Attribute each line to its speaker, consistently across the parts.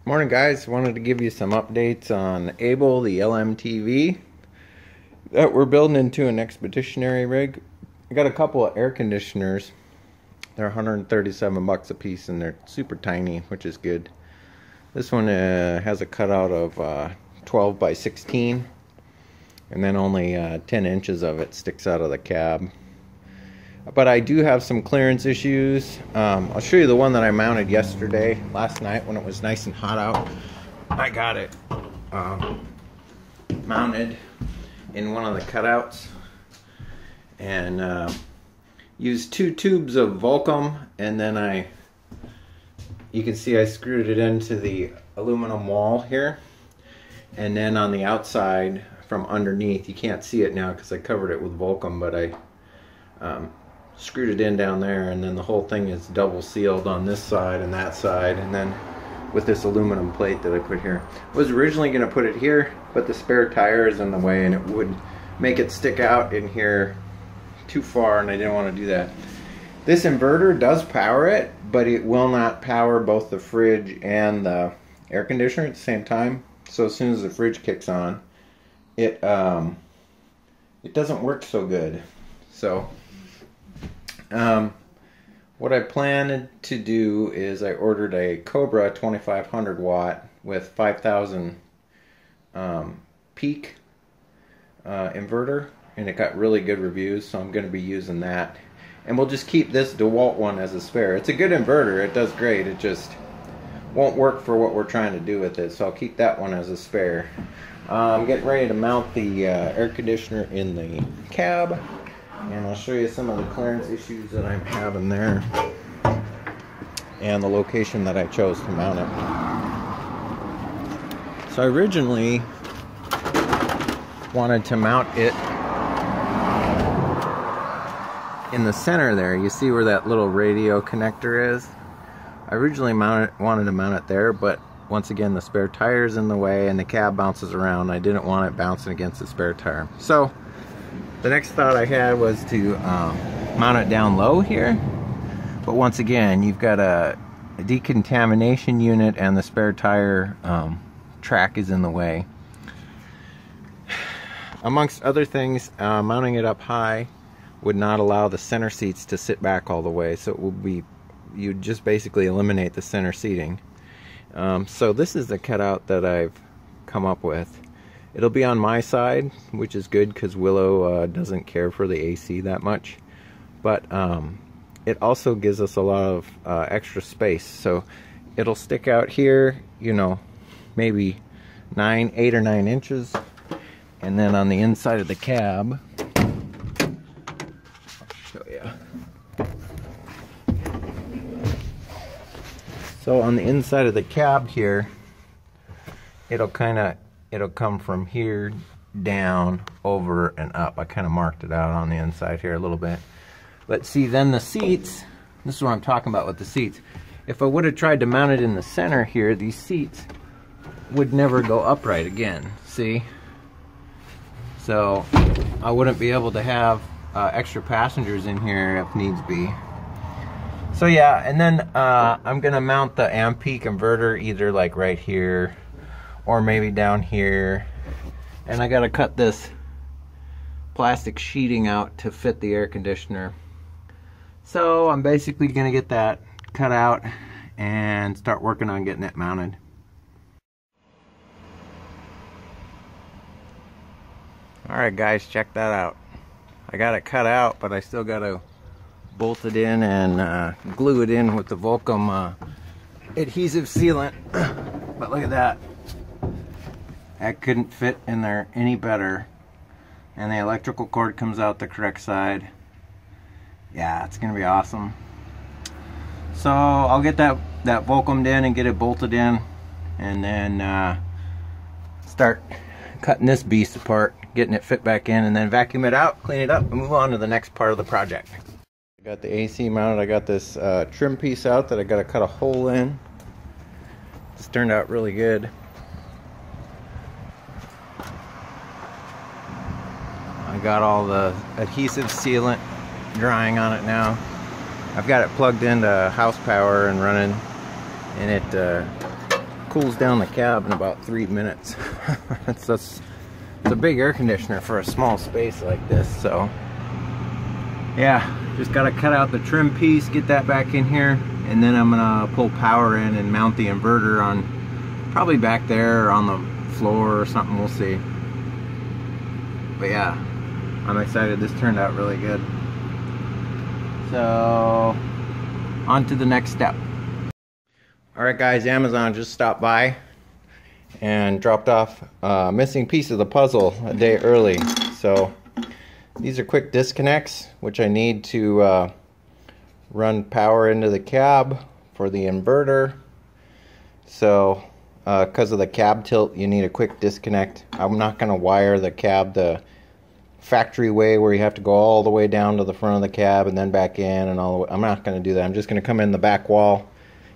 Speaker 1: Morning guys, wanted to give you some updates on Abel, the LMTV that we're building into an expeditionary rig. I got a couple of air conditioners. They're 137 bucks a piece and they're super tiny, which is good. This one has a cutout of 12 by 16 and then only 10 inches of it sticks out of the cab. But I do have some clearance issues. I'll show you the one that I mounted last night when it was nice and hot out. I got it mounted in one of the cutouts and used 2 tubes of Volcom, and then you can see I screwed it into the aluminum wall here, and then on the outside from underneath, you can't see it now because I covered it with Volcom, but I screwed it in down there, and then the whole thing is double sealed on this side and that side, and then with this aluminum plate that I put here. I was originally going to put it here, but the spare tire is in the way and it would make it stick out in here too far, and I didn't want to do that. This inverter does power it, but it will not power both the fridge and the air conditioner at the same time. So as soon as the fridge kicks on, it doesn't work so good. So what I planned to do is I ordered a Cobra 2500 watt with 5000 peak inverter, and it got really good reviews, so I'm going to be using that. And we'll just keep this DeWalt one as a spare. It's a good inverter, it does great, it just won't work for what we're trying to do with it, so I'll keep that one as a spare. I'm getting ready to mount the air conditioner in the cab, and I'll show you some of the clearance issues that I'm having there and the location that I chose to mount it. So I originally wanted to mount it in the center there. You see where that little radio connector is? I originally wanted to mount it there, but once again the spare tire's in the way and the cab bounces around. I didn't want it bouncing against the spare tire. So the next thought I had was to mount it down low here, but once again you've got a decontamination unit and the spare tire track is in the way. Amongst other things, mounting it up high would not allow the center seats to sit back all the way, so it will be, you'd just basically eliminate the center seating. So this is the cutout that I've come up with. It'll be on my side, which is good because Willow doesn't care for the AC that much. But it also gives us a lot of extra space. So it'll stick out here, you know, maybe 8 or 9 inches. And then on the inside of the cab, I'll show you. So on the inside of the cab here, it'll come from here down, over, and up. I kind of marked it out on the inside here a little bit. But see, then the seats, this is what I'm talking about with the seats. If I would have tried to mount it in the center here, these seats would never go upright again, see? So I wouldn't be able to have extra passengers in here if needs be. So yeah, and then I'm gonna mount the amp peak inverter either like right here or maybe down here, and I gotta cut this plastic sheeting out to fit the air conditioner. So I'm basically gonna get that cut out and start working on getting it mounted. Alright guys, check that out. I got it cut out, but I still gotta bolt it in and glue it in with the Volcom adhesive sealant. But look at that. That couldn't fit in there any better. And the electrical cord comes out the correct side. Yeah, it's gonna be awesome. So I'll get that Volcomed in and get it bolted in, and then start cutting this beast apart, getting it fit back in, and then vacuum it out, clean it up, and move on to the next part of the project. I got the AC mounted. I got this trim piece out that I got to cut a hole in. This turned out really good. I got all the adhesive sealant drying on it now. I've got it plugged into house power and running, and it cools down the cab in about 3 minutes. It's a big air conditioner for a small space like this. So yeah, just gotta cut out the trim piece, get that back in here, and then I'm gonna pull power in and mount the inverter on, probably back there or on the floor or something, we'll see. But yeah, I'm excited. This turned out really good. So on to the next step. Alright guys, Amazon just stopped by and dropped off a missing piece of the puzzle a day early. So these are quick disconnects which I need to run power into the cab for the inverter. So because of the cab tilt, you need a quick disconnect. I'm not going to wire the cab the factory way where you have to go all the way down to the front of the cab and then back in and all the way. I'm not going to do that. I'm just going to come in the back wall.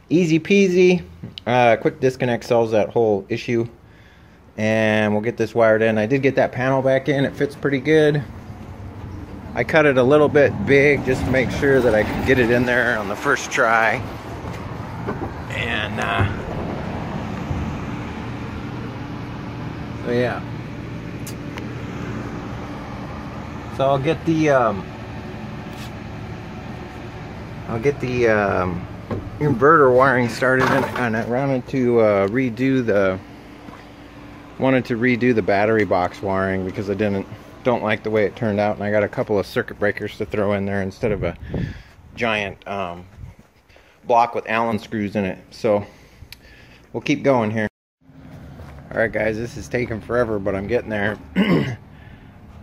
Speaker 1: Easy peasy. Quick disconnect solves that whole issue, and we'll get this wired in. I did get that panel back in. It fits pretty good. I cut it a little bit big just to make sure that I could get it in there on the first try. And so yeah. So I'll get the inverter wiring started, and I wanted to redo the battery box wiring because I don't like the way it turned out, and I got a couple of circuit breakers to throw in there instead of a giant block with Allen screws in it. So we'll keep going here. Alright guys, this is taking forever, but I'm getting there.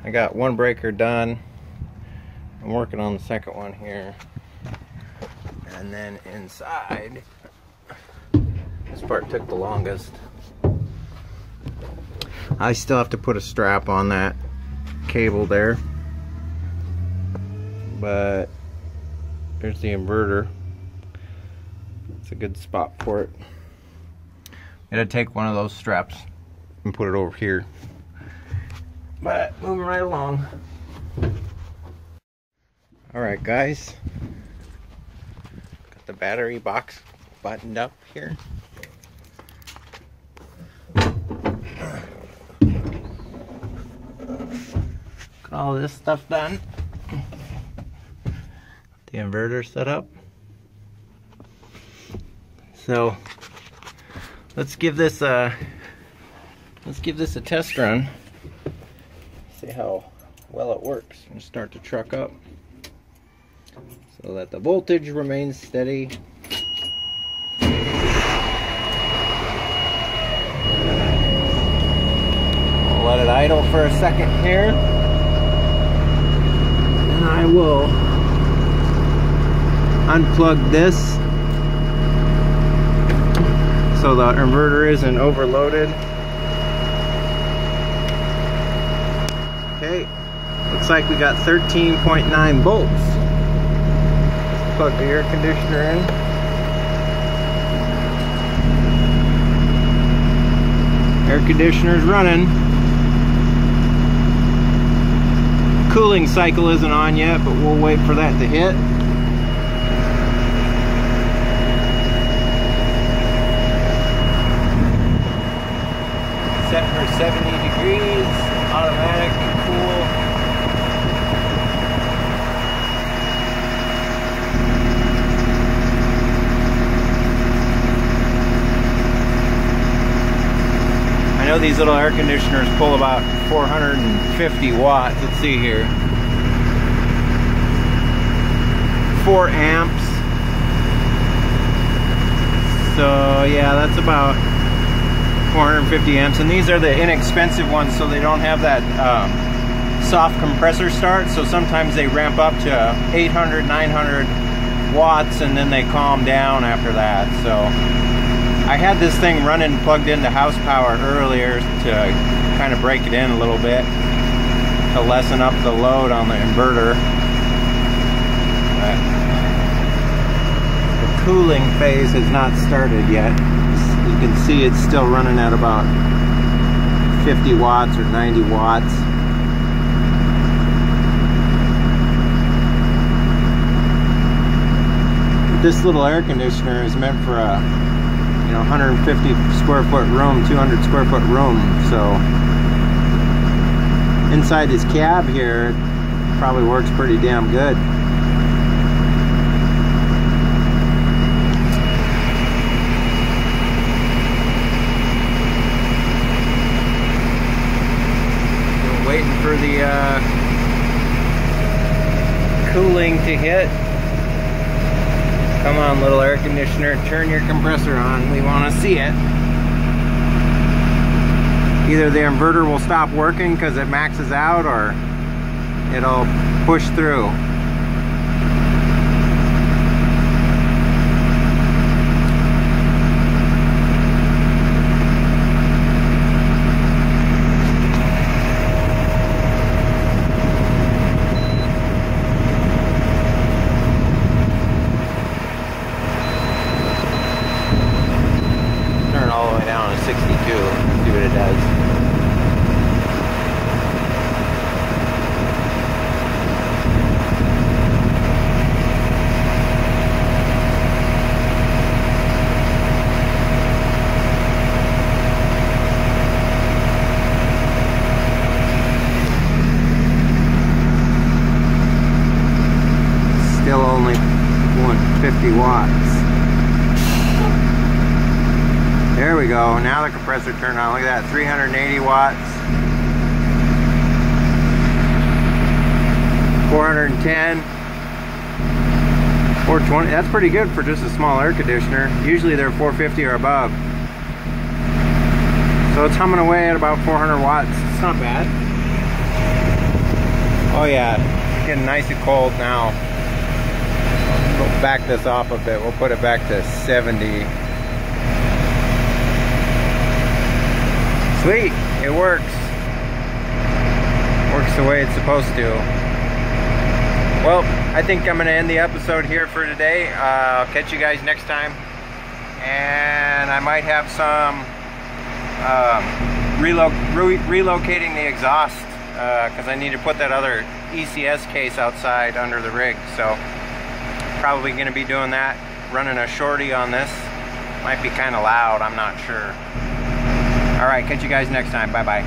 Speaker 1: I got one breaker done. I'm working on the second one here. And then inside, this part took the longest. I still have to put a strap on that cable there. But there's the inverter. It's a good spot for it. I'm gonna take one of those straps and put it over here. But moving right along. Alright guys, got the battery box buttoned up here. Got all this stuff done. The inverter set up. So let's give this a test run. See how well it works, and start the truck up so that the voltage remains steady. I'll let it idle for a second here, and I will unplug this so the inverter isn't overloaded. Okay, looks like we got 13.9 volts. Let's plug the air conditioner in. Air conditioner's running. Cooling cycle isn't on yet, but we'll wait for that to hit. Set for 70 degrees, automatic cool. I know these little air conditioners pull about 450 watts. Let's see here. 4 amps. So yeah, that's about 450 amps, and these are the inexpensive ones, so they don't have that soft compressor start, so sometimes they ramp up to 800, 900 watts and then they calm down after that. So I had this thing running plugged into house power earlier to kind of break it in a little bit to lessen up the load on the inverter. But the cooling phase has not started yet. You can see it's still running at about 50 watts or 90 watts. This little air conditioner is meant for a you know, 150 square foot room, 200 square foot room. So inside this cab here, it probably works pretty damn good. Waiting for the cooling to hit. Come on, little air conditioner, turn your compressor on. We want to see it. Either the inverter will stop working because it maxes out, or it'll push through. All the way down to 62. See what it does. Still only 150 watts. There we go. Now the compressor turned on. Look at that, 380 watts. 410. 420. That's pretty good for just a small air conditioner. Usually they're 450 or above. So it's humming away at about 400 watts. It's not bad. Oh yeah, it's getting nice and cold now. We'll back this off a bit. We'll put it back to 70. Sweet, it works. Works the way it's supposed to. Well, I think I'm going to end the episode here for today. I'll catch you guys next time. And I might have some relocating the exhaust because I need to put that other ECS case outside under the rig. So probably going to be doing that. Running a shorty on this. Might be kind of loud, I'm not sure. Alright, catch you guys next time. Bye-bye.